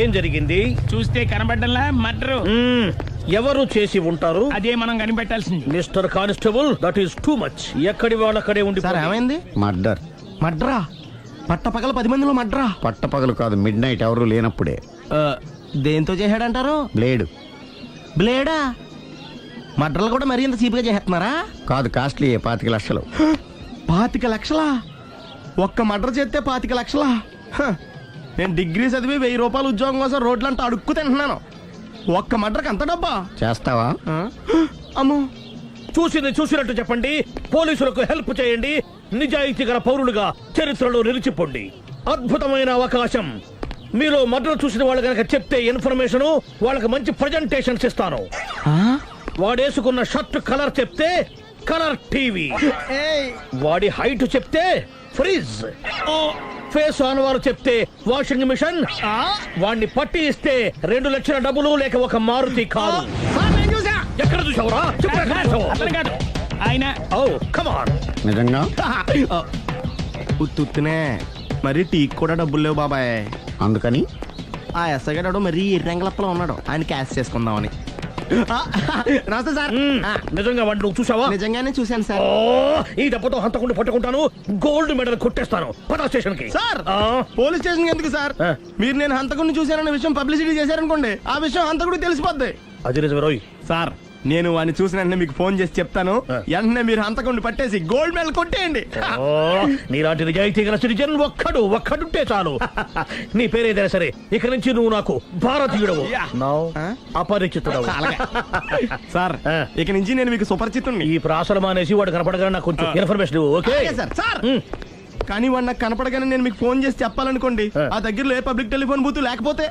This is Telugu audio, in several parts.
ఏం జరిగింది? చూస్తే కనబడ్డంలా మర్డరు. ఎవరు చేసి ఉంటారు? అదే మనం కనిపెట్టాల్సింది. Mister constable, that is too much. ఎక్కడి వాళ్ళక్కడే ఉండి. సార్ ఏమైంది? మర్డర్. మడ్రా? పట్టపగల 10 మందిలో మడ్రా? పట్టపగలు కాదు, మిడ్ నైట్ ఎవరు లేనప్పుడే. దేంతో చేశాడంటారు? బ్లేడ్. బ్లేడా? మడ్రలు కూడా మరీ ఇంత చీప్గా చేస్తున్నారా? కాదు, కాస్ట్లీ 25 లక్షలు. 25 లక్షలా? ఒక్క మడ్ర చేస్తే 25 లక్షలా? నేను డిగ్రీ చదివి 1000 రూపాయలు ఉద్యోగం కోసం రోడ్లంతా అడుక్కు తింటున్నాను. ఒక్క మడ్రకు అంత డబ్బా? చేస్తావా? అమ్మో. చూసింది చూసినట్టు చెప్పండి. పోలీసులకు హెల్ప్ చేయండి. నిజాయితీ గల పౌరులుగా చరిత్రలో నిలిచిపోండి. అద్భుతమైన అవకాశం. మీలో మర్డర్ చూసిన వాళ్ళు కనుక చెప్తే ఇన్ఫర్మేషన్, వాళ్ళకి మంచి ప్రజెంటేషన్స్ ఇస్తాను. వాడేసుకున్న షర్ట్ కలర్ చెప్తే కలర్ టీవీ, వాడి హైట్ చెప్తే ఫ్రిజ్, ఫేస్ ఆన్ వారు చెప్తే వాషింగ్ మిషన్, వాడిని పట్టి ఇస్తే 2 లక్షల డబ్బులు లేక ఒక మారుతి కారు. ఎక్కడ చూసావురా? అతను కాదు ఆయన. Oh come on. నిజంగా? ఉత్తునే మరి టీకి కూడా డబ్బులు లేవు బాబాయ్. అందుకని ఆ ఎస్ఐ గారు మరీ ఎర్రంగలప్పలో ఉన్నాడు, ఆయన క్యాష్ చేసుకుందామని. నమస్తే సార్. నిజంగా వాడిని నువ్వు చూసావా? నిజంగానే చూశాను సార్. ఈ దెబ్బతో హంతకుండా పట్టుకుంటాను, గోల్డ్ మెడల్ కొట్టేస్తాను. పద స్టేషన్ కి. సార్ పోలీస్ స్టేషన్ ఎందుకు సార్? మీరు నేను హంతకుడిని చూశానన్న విషయం పబ్లిసిటీ చేశారనుకోండి, ఆ విషయం హంతకుడికి తెలిసిపోద్ది. అది నిజమే రోయ్. సార్ నేను వాడిని చూసిన వెంటనే మీకు ఫోన్ చేసి చెప్తాను. వెంటనే మీరు హంతకుడిని పట్టేసి గోల్డ్ మెడల్ కొట్టేయండి. నీలాంటి నిజాయితీ గల సిటిజన్ ఒక్కడుంటే చాలు. నీ పేరేదైనా సరే, ఇక నుంచి నువ్వు నాకు భారతీయుడవు, అపరిచితుడవు. సార్ ఇక నుంచి నేను మీకు సుపరిచితుడిని. ఈ ప్రాసలం అనేసి వాడు కనపడగానే నాకు కొంచెం ఇన్ఫర్మేషన్. Okay sir. సార్ కానీ వాడు నాకు కనపడగానే నేను మీకు ఫోన్ చేసి చెప్పాలనుకోండి, ఆ దగ్గరలో ఏ పబ్లిక్ టెలిఫోన్ బూత్ లేకపోతే.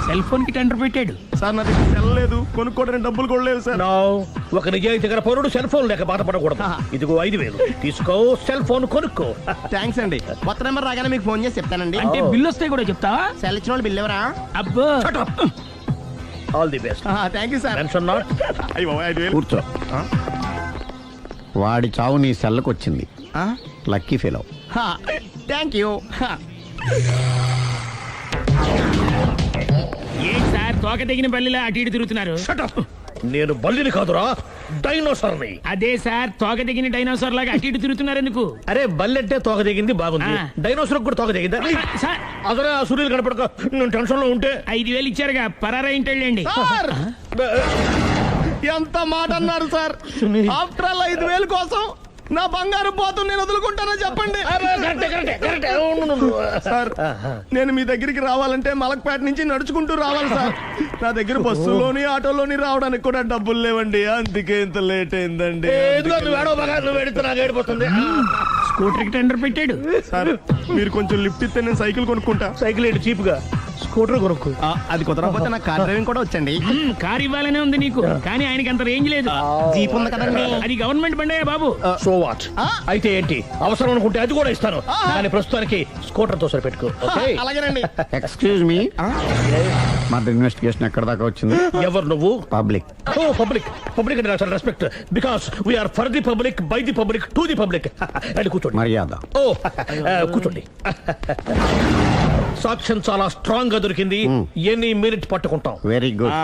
సెల్ ఫోన్ కి టెండర్ పెట్టాడు సార్. నా దగ్గర సెల్ లేదు, కొనుక్కోవడానికి డబ్బులు కూడా లేవు సార్. ఒక నిజాయితీ గల పౌరుడు సెల్ ఫోన్ లేక బాధపడకూడదు. ఇదిగో 5000 తీసుకో, సెల్ ఫోన్ కొనుక్కో. థ్యాంక్స్ అండి. కొత్త నెంబర్ రాగానే మీకు ఫోన్ చేసి చెప్తానండి. అంటే బిల్లు వస్తే కూడా చెప్తావా? సెల్ ఇచ్చిన వాళ్ళు బిల్ ఎవరా? అబ్బో. All the best. Thank you sir. Tension not. కూర్చో. వాడి చావు నీ సెల్లకు వచ్చింది. Lucky fellow. Thank you. ఏం సార్ తోక తెగిన బల్లిలా అటు ఇటు తిరుగుతున్నారు? నేను బల్లిని కాదురా, డైనోసార్ని. అదే సార్, తోక తెగిన డైనోసార్ లాగా అటు ఇటు తిరుగుతున్నారు ఎందుకు? అరే బల్లెట్టే తోక తెగింది బాగుంది, డైనోసార్ కూడా తోక తెగిందా? అదరే ఆ సూర్యులు కనపడక నేను టెన్షన్ లో ఉంటే 5000 ఇచ్చారుగా, పరారా ఇంటండి. ఎంత మాట అన్నారు సార్? ఆఫ్టర్ ఆల్ 5000 కోసం నా బంగారు పోతు నేను వదులుకుంటానో చెప్పండి సార్. నేను మీ దగ్గరికి రావాలంటే మలక్పేట నుంచి నడుచుకుంటూ రావాలి సార్. నా దగ్గర బస్సులోని ఆటోలోని రావడానికి కూడా డబ్బులు లేవండి, అందుకే ఇంత లేట్ అయిందండి. స్కూటర్ కి టెండర్ పెట్టాడు సార్. మీరు కొంచెం లిఫ్ట్ ఇస్తే నేను సైకిల్ కొనుక్కుంటా. సైకిల్ ఏంటి చీప్ గా, స్కూటర్ కొనుక్కు. అది కుదరకపోతే నాకు కార్ డ్రైవింగ్ కూడా వచ్చండి. కార్ ఇవ్వాలనే ఉంది నీకు, కానీ ఆయనకి అంత రేంజ్ లేదు. జీప్ ఉంది కదండి. అది గవర్నమెంట్ బండయా బాబు. So what? అయితే ఏంటి, అవసరం అనుకుంటే అది కూడా ఇస్తాను, కానీ ప్రస్తుతానికి స్కూటర్ తో సరిపెట్టుకో. అలాగేనండి. ఎక్స్క్యూజ్ మీ, మర్డర్ ఇన్వెస్టిగేషన్ ఎక్కడ దాకా వచ్చింది? ఎవరు నువ్వు? పబ్లిక్. ఓ పబ్లిక్. పబ్లిక్ అంటే చాలా respect, because we are for the public, by the public, to the public. అది కూర్చోండి. మర్యాద. ఓ కూర్చోండి. సాక్ష్యం చాలా స్ట్రాంగ్ గా దొరికింది, ఎన్ని మినిట్ పట్టుకుంటాం. Very good.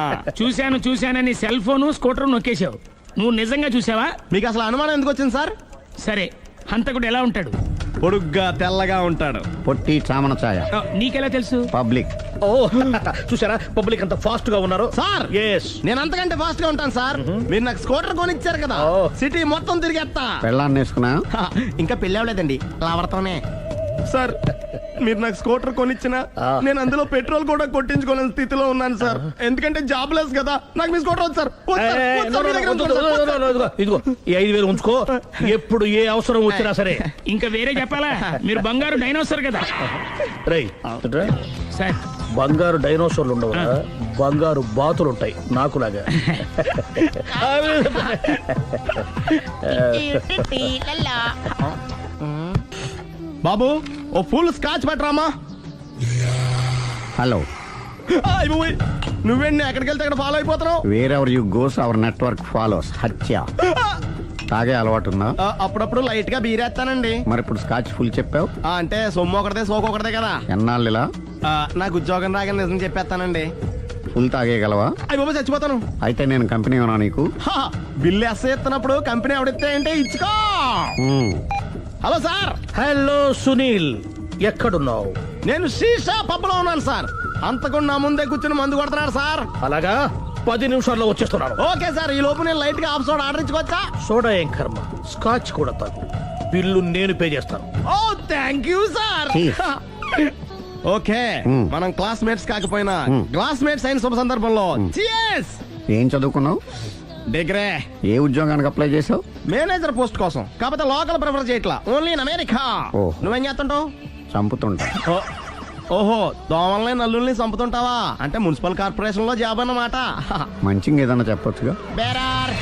చూశానని సెల్ ఫోన్ స్కూటర్ నొక్కేశావు. నువ్వు నిజంగా చూసావా? మీకు అసలు అనుమానం ఎందుకు వచ్చింది సార్? సరే, హంతకుడు ఎలా ఉంటాడు? పొడుగ్గా తెల్లగా ఉంటాడు. పొట్టి చామన ఛాయ. నీకెలా తెలుసు? పబ్లిక్. ఓ చూసారా పబ్లిక్ అంత ఫాస్ట్ గా ఉన్నారు సార్. ఎస్, నేను అంతకంటే ఫాస్ట్ గా ఉంటాను సార్. మీరు నాకు స్కూటర్ కొనిచ్చారు కదా, సిటీ మొత్తం తిరిగేస్తా. పెళ్ళాన్ని వేసుకున్నా? ఇంకా పెళ్ళి అవ్వలేదండి, లావర్తోనే. సార్ మీరు నాకు స్కూటర్ కొనిచ్చిన నేను అందులో పెట్రోల్ కూడా కొట్టించుకోలేని స్థితిలో ఉన్నాను సార్. ఎందుకంటే జాబ్ లెస్ కదా, నాకు మీ స్కూటర్ వద్దు సార్. ఇదిగో ఈ 5000 ఉంచుకో, ఎప్పుడు ఏ అవసరం వచ్చినా సరే. ఇంకా వేరే చెప్పాలా? మీరు బంగారు డైనోసార్ కదా. రై సార్, బంగారు డైనోసార్లు ఉండవు, బంగారు బాతులు ఉంటాయి నాకులాగా. బాబు ఓ ఫుల్ స్కాచ్ పెట్టరామా. హలో. నువ్వేండి ఎక్కడికి వెళ్తే అక్కడ ఫాలో అయిపోతున్నావు? Wherever you goes our network follows. హత్య. తాగే అలవాటు ఉందా? అప్పుడప్పుడు లైట్ గా బీరేస్తానండి. మరి ఇప్పుడు స్కాచ్ ఫుల్ చెప్పావు అంటే సొమ్ము ఒకటిదే సోకు ఒకటిదే కదా. ఎన్నాళ్ళు ఇలా? నాకు ఉద్యోగం రాగానే నిజం చెప్పేస్తానండి. ఫుల్ తాగేయగలవా? అయ్యి బాబా చచ్చిపోతాను. అయితే నేను కంపెనీ ఉన్నా నీకు. హా, బిల్లు ఎస్ ఎత్తినప్పుడు కంపెనీ ఎవడితే అంటే ఇచ్చుకో. మ్మ్. హలో సార్, హలో సునీల్, ఎక్కడున్నావు? నేను శీషా పబ్లో ఉన్నాను సార్. అంతకుండా నా ముందే కూర్చుని మందు కొడుతున్నాడు సార్. అలాగా, 10 నిమిషాల్లో వచ్చేస్తున్నాను. ఓకే సార్, ఈ లోపు నేను లైట్ గా ఆఫ్ సోడా ఆర్డర్ ఇచ్చుకోవచ్చా? సోడా ఏం కర్మ, స్కాచ్ కూడా తాగు. బిల్లు నేను పే చేస్తాను. Oh thank you sir. Cheers. Okay, మనం క్లాస్మేట్స్ కాకపోయినా క్లాస్మేట్స్ అయిన శుభ సందర్భంలో cheers. ఏం చదువుకున్నావు? డిగ్రీ ఏ ఉద్యోగానికి అప్లై చేసావు? మేనేజర్ పోస్ట్ కోసం, కాకపోతే లోకల్ ప్రిఫర్ చేయట్లా, ఓన్లీ ఇన్ అమెరికా. ఓ. నువ్వేం చేస్తుంటావు? చంపుతుంటా. ఓహో, దోమల్ని నల్లుల్ని చంపుతుంటావా? అంటే మున్సిపల్ కార్పొరేషన్ లో జాబ్ అన్నమాట. మంచిగా ఏదన్నా చెప్పొచ్చుగా. బేరార్.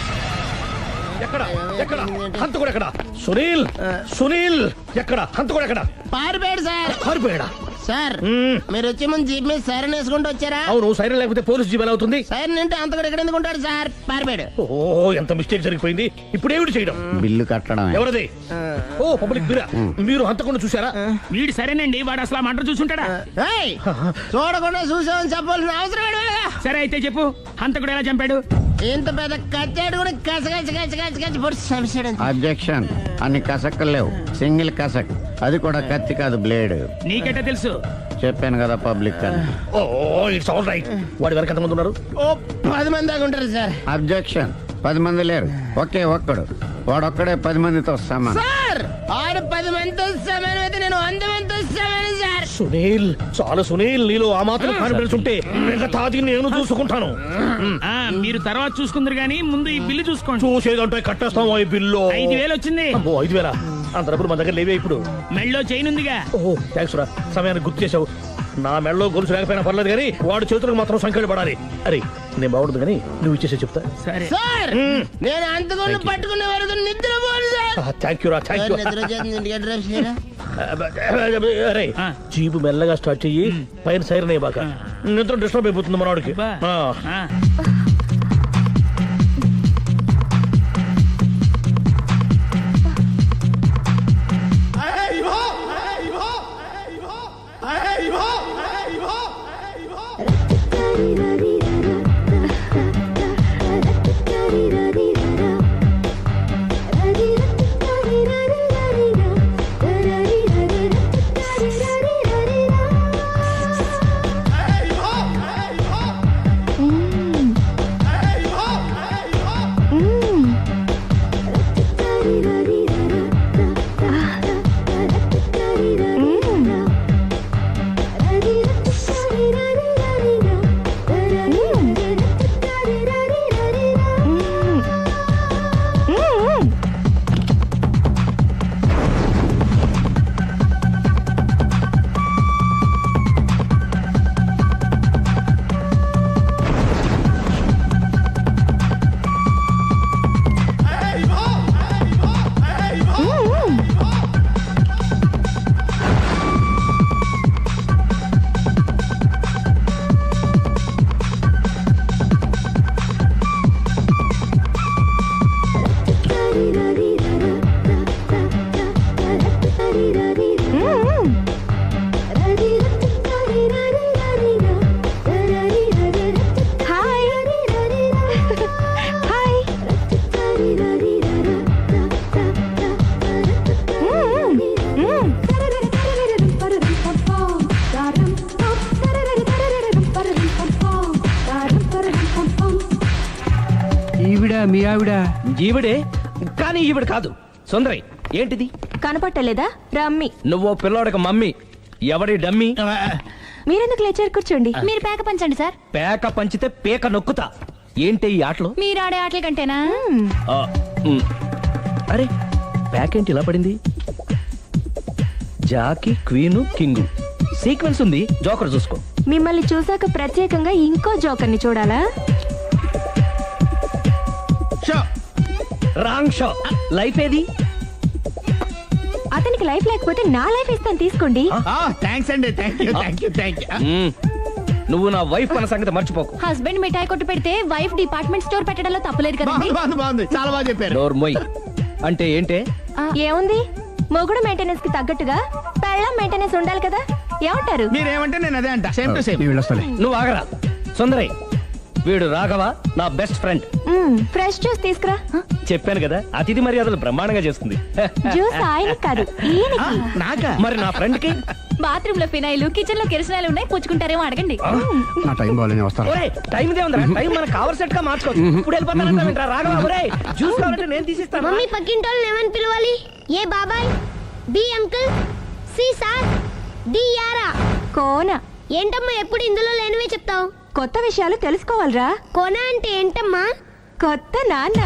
ఎక్కడ ఎక్కడ హంతకుడు ఎక్కడ? సునీల్, సునీల్ ఎక్కడ? హంతకుడు ఎక్కడ? పారిపోయాడు సార్. పారిపోయాడా? సార్ మ్మ్. మీరు వచ్చే ముందు జీప్ మీద సైరన్ వేసుకుంటూ వచ్చారా? అవును, సైరన్ లేకపోతే పోలీస్ జీవన్ అవుతుంది. సైరన్ అంటే అంతకుడు ఎక్కడ ఎందుకు ఉంటాడు సార్? పారిపోయాడు. ఓ, ఎంత మిస్టేక్ జరిగిపోయింది. ఇప్పుడు ఏమిటి చేయడం? బిల్లు కట్టడమే. ఎవరిది? ఓ, పబ్లిక్ మీరా? మీరు హంతకుండా చూసారా? వీడు సరేనండి, వాడు అసలు ఆ మంట చూసుంటాడా? ఏయ్, చూడకుండా చూసామని చెప్పాల్సిన అవసరం ఏంటి? సరే అయితే చెప్పు, హంతకుడు ఎలా చంపాడు? ఇంత పెద్ద కచ్చాడు కూడా కచ్చ పొడి సమస్య. అబ్జెక్షన్. అన్ని కసక్కలు లేవు, సింగిల్ కసక్. అది కూడా కత్తి కాదు, బ్లేడ్. నీకెట్టా తెలుసు? చెప్పాను కదా పబ్లిక్ అని. ఓ, ఇట్స్ ఆల్ రైట్. వాడి వరకు ఎంతమంది ఉన్నారు? ఓ 10 మంది దాకా ఉంటారు సార్. అబ్జెక్షన్. 10 మంది లేరు, ఒకే ఒక్కడు. వాడొక్కడే 10 మందితో సమానం. సార్ ఆడు 10 మందితో సమానం అయితే నేను 100 మందితో సమానం సార్. సునీల్, చాలా సునీల్, నీలో ఆ మాత్రం కాన్ఫిడెన్స్ ఉంటే మిగతాది నేను చూసుకుంటాను. ఆ, మీరు తర్వాత చూసుకుందరు గానీ ముందు ఈ బిల్లు చూసుకోండి. చూసేదంటే కట్టేస్తాం ఈ బిల్లు. 5,000 వచ్చింది. అమ్మో, 5,000? అంత డబ్బులు మన దగ్గర లేవే ఇప్పుడు. మెళ్ళో చైన్ ఉందిగా. ఓహో, థ్యాంక్స్ రా, సమయానికి గుర్తు చేసావు. నా మెడలో గొలుసు లేకపోయినా పర్లేదు కానీ వాడి చేతులకు మాత్రం సంఖ్యలు పడాలి. అరే, నేను బాగుండదు కానీ నువ్వు ఇచ్చేసే చెప్తా. సరే. సార్ నేను అంతకుండా పట్టుకునే వరకు నిద్రపోను సార్. థ్యాంక్ యూ రా, థ్యాంక్ యూ. నిద్ర చేస్తుంది, ఇంటికి డ్రైవ్ చేయరా? అరే, ఆ. జీబు మెల్లగా స్టార్ట్ చెయ్యి, పైన సైరన్ అయ్యి బాగా. నిద్ర డిస్టర్బ్ అయిపోతుంది మనవాడికి. బా. ఆ. ఆ. మీ ఆవిడ ఈవిడే, కానీ ఈవిడ కాదు. సుందరి, ఏంటిది? కనపట్టలేదా? రమ్మి. నువ్వు పిల్లోడక మమ్మీ. ఎవడి డమ్మీ? మీరెందుకు లేచారు? కూర్చోండి. మీరు పేక పంచండి సార్. పేక పంచితే పేక నొక్కుతా. ఏంటి ఈ ఆటలు? మీరు ఆడే ఆటల కంటేనా? ఆ, ఉమ్. అరే, పేకేంటి ఇలా పడింది? జాకి, క్వీను, కింగు సీక్వెన్స్ ఉంది. జోకర్ చూసుకో. మిమ్మల్ని చూసాక ప్రత్యేకంగా ఇంకో జోకర్ని చూడాలా? Wrong show. లైఫ్ ఏది? అతనికి లైఫ్ లేకపోతే నా లైఫ్ ఇస్తాను, తీసుకోండి. థ్యాంక్స్ అండి. Thank you. నువ్వు నా వైఫ్ అన్న సంగతి మర్చిపోకు. హస్బెండ్ మిఠాయి కొట్టు పెడితే వైఫ్ డిపార్ట్మెంట్ స్టోర్ పెట్టడంలో తప్పలేదు కదండి. బాగుంది, చాలా బాగా చెప్పారు. డోర్ మొయ్. అంటే ఏంటే? ఏముంది, మొగుడు మెయింటెనెన్స్ కి తగ్గట్టుగా పెళ్ళాం మెయింటెనెన్స్ ఉండాలి కదా. ఏమంటారు? మీరేమంటే నేను అదే అంట సేమ్ టు సేమ్. నేను వెళ్ళొస్తాలే. నువ్వు ఆగరా సుందరి, వీడు రాఘవ నా బెస్ట్ ఫ్రెండ్. ఫ్రెష్ జ్యూస్ తీసుకురా. చెప్పాను కదా అతిథి మర్యాదలు బ్రహ్మాండంగా చేస్తుంది. జ్యూస్ ఆయన కాదు ఈయనకి. నాకా? మరి నా ఫ్రెండ్ కి బాత్రూమ్ లో ఫినాయిల్, కిచెన్ లో కిరసనాయిలు ఉన్నాయి, పుచ్చుకుంటారేమో అడగండి. నా టైం బాగాలేదు, నేను వస్తాను. ఒరే టైం ఇదే ఉందిరా, టైం మనకు కవర్ సెట్ గా మార్చుకోవచ్చు. ఇప్పుడు వెళ్ళిపోతానంటా రాఘవ. ఒరే జ్యూస్ కావాలంటే నేను తీసిస్తాను. మమ్మీ పక్కింటోళ్ళని ఏమని పిలవాలి? ఏ బాబాయ్, B uncle, C sir, D యారా. కోన. ఏంటమ్మా ఎప్పుడు ఇందులో లేనివే చెప్తావు? కొత్త విషయాలు తెలుసుకోవాలరా. కోన అంటే ఏంటమ్మా? కొత్త నాన్న.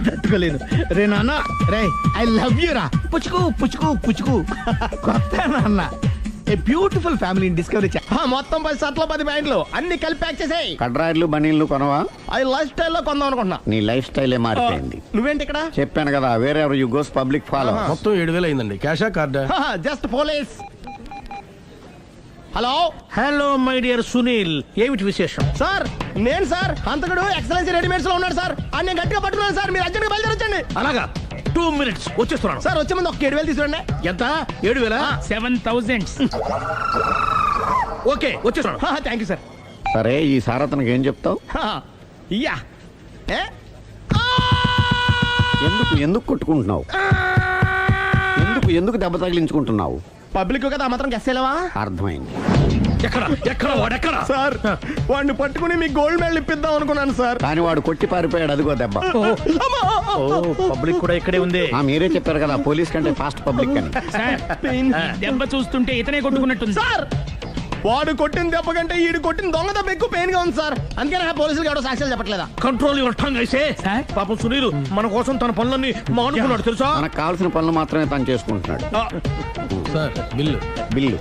తట్టుకోలేదు రే నాన్న. రే ఐ లవ్ యూ రా. పుచ్చుకు పుచ్చుకు పుచ్చుకు. కొత్త నాన్న. A beautiful family discovery. మొత్తం 10 షర్ట్లు 10 ప్యాంట్లు అన్ని కలిపి ప్యాక్ చేసేయ్. కడ్రాయిలు బనీళ్లు కొనవా? అది లైఫ్ స్టైల్లో కొందాం అనుకుంటున్నా. నీ లైఫ్ స్టైలే మారిపోయింది. నువ్వేంటి ఇక్కడ? చెప్పాను కదా, వేరే యు గోస్ పబ్లిక్ ఫాలో. మొత్తం 7,000 అయిందండి. క్యాషా కార్డా? Just police. Hello hello my dear Sunil, ఏమిటి విశేషం? సార్, నేను సార్ హంతకుడు ఎక్సలెన్సీ రెడీమేడ్స్ లో ఉన్నాడు సార్. అని నేను గట్టిగా పట్టుకున్నాను సార్. మీరు అర్జెంట్గా బయలుదేరొచ్చండి. అలాగా 2 minutes వచ్చేస్తున్నాను. సార్ వచ్చే ముందు ఒక 7,000 తీసుకోండి. ఎంత? 7,000? 7,000. ఓకే వచ్చేస్తున్నాను. Thank you sir. సరే, ఈ సార్ అతనికి ఏం చెప్తావు? యా ఏ ఎందుకు కొట్టుకుంటున్నావు? ఎందుకు దెబ్బ తగిలించుకుంటున్నావు? పబ్లిక్ కదా మాత్రం గెస్సేలేవా? అర్థమైంది. ఎక్కడ వాడెక్కడ? సార్, వాడిని పట్టుకుని మీ గోల్డ్ మెడల్ ఇప్పిద్దాం అనుకున్నాను సార్. కానీ వాడు కొట్టి పారిపోయాడు, అదిగో దెబ్బ. పబ్లిక్ కూడా ఇక్కడే ఉంది. మీరే చెప్పారు కదా పోలీస్ కంటే ఫాస్ట్ పబ్లిక్ అని. సార్, ఈ దెబ్బ చూస్తుంటే ఇతనే కొట్టుకున్నట్టుంది. సార్, వాడు కొట్టిన దెబ్బ కంటే ఈడు కొట్టిన దొంగ దెబ్బ ఎక్కువ పెయిన్ గా ఉంది సార్. అందుకే నా పోలీసులు ఎవడో సాక్ష్యాలు చెప్పట్లేదా? కంట్రోల్ యువర్ టంగ్ అయితే. సార్? పాపం సునీల్ మన కోసం తన పనులన్నీ మానుకున్నాడు తెలుసా? మనకు కావాల్సిన పనులు మాత్రమే తను చేసుకుంటున్నాడు. Sir bill. బిల్లు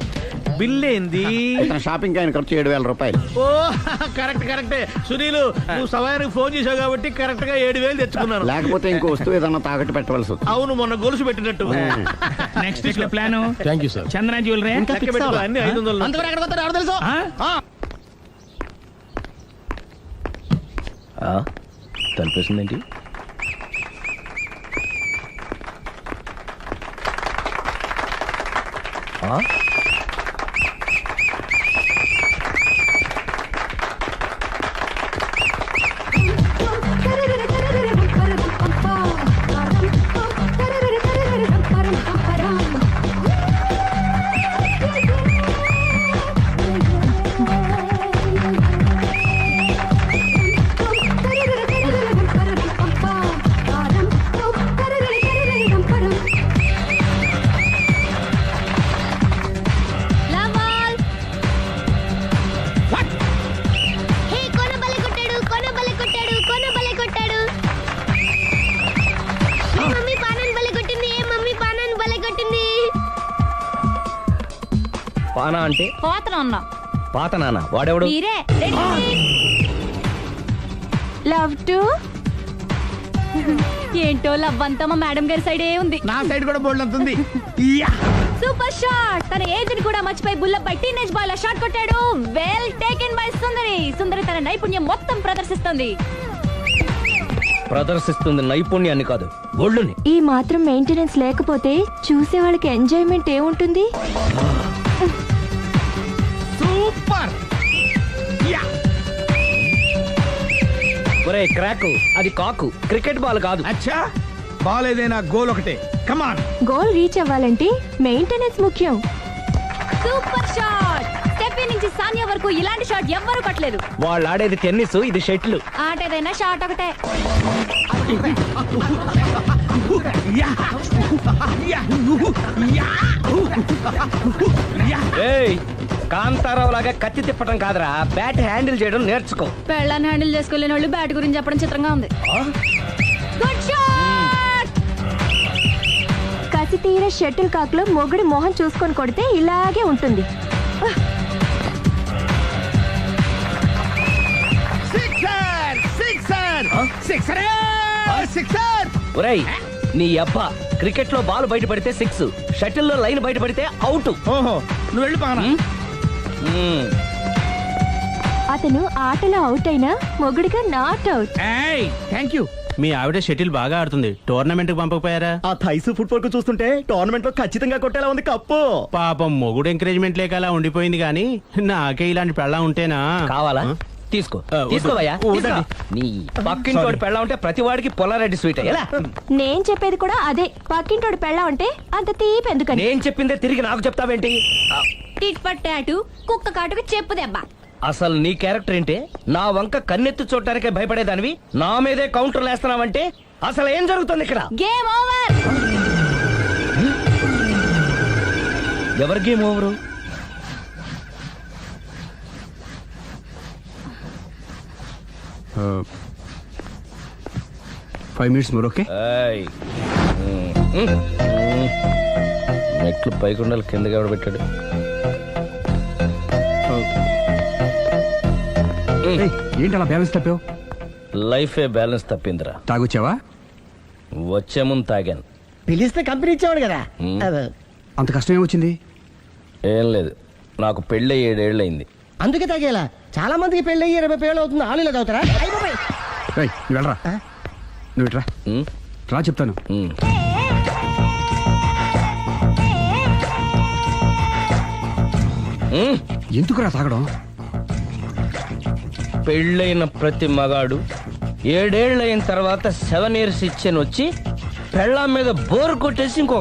బిల్ ఏంది? ఇతను షాపింగ్ ఆయన ఖర్చు 7,000 రూపాయలు. ఓ కరెక్టే సునీల్, నువ్వు సమయానికి ఫోన్ చేసావు కాబట్టి కరెక్ట్ గా 7,000 తెచ్చుకున్నాను. లేకపోతే ఇంకో వస్తువు ఏదన్నా తాకట్టు పెట్టవలసి వస్తుంది. అవును, మొన్న గొలుసు పెట్టినట్టు. నెక్స్ట్ వీక్ లో plan thank you sir. Chandana jewellery. లెక్క పెట్టుకో, అన్ని 500. అంతవరకు ఎక్కడ పోతారు ఎవరు తెలుసు? తలిపేసిందేంటి? హే, కోన బలే కొట్టాడు, కోన బలే కొట్టాడు, కోన బలే కొట్టాడు. ఏ మమ్మీ పానాన్ని బలే కొట్టింది, ఏ మమ్మీ పానాన్ని బలే కొట్టింది. పానా అంటే పోతన ఉన్నా. పాత నాన్న వాడెవడు? మీరే. Love to. ఏంటో లవ్ అంతా మా మేడం గారి సైడే ఉంది. నా సైడ్ కూడా బోల్డ్ అంతుంది. Super shot. తన ఏజ్ ని కూడా మర్చిపోయి బుల్లపై టీనేజ్ బాయ్ లా షాట్ కొట్టాడు. Well taken by Sundari. Sundari తన నైపుణ్యం మొత్తం ప్రదర్శిస్తుంది. ప్రదర్శిస్తుంది నైపుణ్యాన్ని కాదు, ఒళ్ళుని. ఈ మాత్రం మెయింటెనెన్స్ లేకపోతే చూసే వాళ్ళకి ఎంజాయ్మెంట్ ఏముంటుంది? సూపర్. ఒరే క్రాకు, అది కాకు, క్రికెట్ బాల్ కాదు. అచ్చా, బాల్ ఏదైనా గోల్ ఒకటే. కమాన్. గోల్ రీచ్ అవ్వాలంటే మెయింటెనెన్స్ ముఖ్యం. Super shot. స్టెఫీ నుంచి సానియా వరకు ఇలాంటి షాట్ ఎవ్వరూ కొట్టలేదు. వాళ్ళు ఆడేది టెన్నిస్, ఇది షటిల్. ఆట ఏదైనా షాట్ ఒకటే. ఏయ్, కాంతారావు లాగా కత్తి తిప్పటం కాదురా, బ్యాట్ హ్యాండిల్ చేయడం నేర్చుకో. పెళ్ళాన్ని హ్యాండిల్ చేసుకోలేని వాళ్ళు బ్యాట్ గురించి చెప్పడం చిత్రంగా ఉంది. Good shot. కసి తీర షటిల్ కాక్ లో మొగుడి మొహం చూసుకొని కొడితే ఇలాగే ఉంటుంది. ఒరేయ్, నీ అబ్బా, క్రికెట్ లో బాల్ బయట పడితే 6, షటిల్ లో లైన్ బయట పడితే అవుట్. ఓహో, నువ్వు వెళ్ళి పానా. అతను ఆటలో అవుట్ అయినా మొగుడిగా నాట్ అవుట్. Thank you. మీ ఆవిడ షటిల్ బాగా ఆడుతుంది టోర్నమెంట్ కి పంపకపోయారా? ఆ థైసు ఫుట్బాల్ కు చూస్తుంటే టోర్నమెంట్ లో ఖచ్చితంగా కొట్టేలా ఉంది కప్పు. పాపం మొగుడు ఎంకరేజ్మెంట్ లేక అలా ఉండిపోయింది కానీ నాకే ఇలాంటి పెళ్ళ ఉంటేనా. కావాలా? తీసుకో వద్దు. తీసుకోవయ్యా వద్దండి. నీ పక్కింటోడి పెళ్ళ ఉంటే ప్రతి వాడికి పొలారెడ్డి స్వీట్ ఎలా? నేను చెప్పేది కూడా అదే, పక్కింటోడు పెళ్ళం అంటే అంత తీపి ఎందుకని. నేను చెప్పిందే తిరిగి నాకు చెప్తావేంటి? టిట్ పట్టాటు కుక్క కాటుకు చెప్పు దెబ్బ. అసలు నీ క్యారెక్టర్ ఏంటి? నా వంక కన్నెత్తి చూడటానికే భయపడేదానివి నా మీదే కౌంటర్లు వేస్తున్నావంటే అసలు ఏం జరుగుతుంది ఇక్కడ? Game over. ఎవరి game over? 5 minutes more, okay? ఏయ్. మెట్లు పైకుండలు కిందకి ఎవడ పెట్టాడు? ఏయ్, ఏంటి అలా బ్యాలెన్స్ తప్పావు? లైఫే బ్యాలెన్స్ తప్పిందిరా. తాగొచ్చావా? వచ్చే ముందు తాగాను. పిలిస్తే కంపెనీ ఇచ్చేవాడు కదా. అంత కష్టం ఏమొచ్చింది? ఏం లేదు, నాకు పెళ్ళి 7 ఏళ్ళు అయింది. అందుకే తాగేలా. చాలా మందికి పెళ్ళి 20 ఏళ్ళు అవుతుంది. ఆలు ఇలా తాగుతారా? ఏయ్, నువ్వు వెళ్ళరా. నువ్వు ఇట్రా ఉమ్, రా చెప్తాను. ఉమ్. ఉమ్, ఎందుకురా తాగడం? పెళ్ళైన ప్రతి మగాడు 7 ఏళ్ళు అయిన తర్వాత 7 years ఇచ్చాను వచ్చి పెళ్ళాం మీద బోరు కొట్టేసి ఇంకో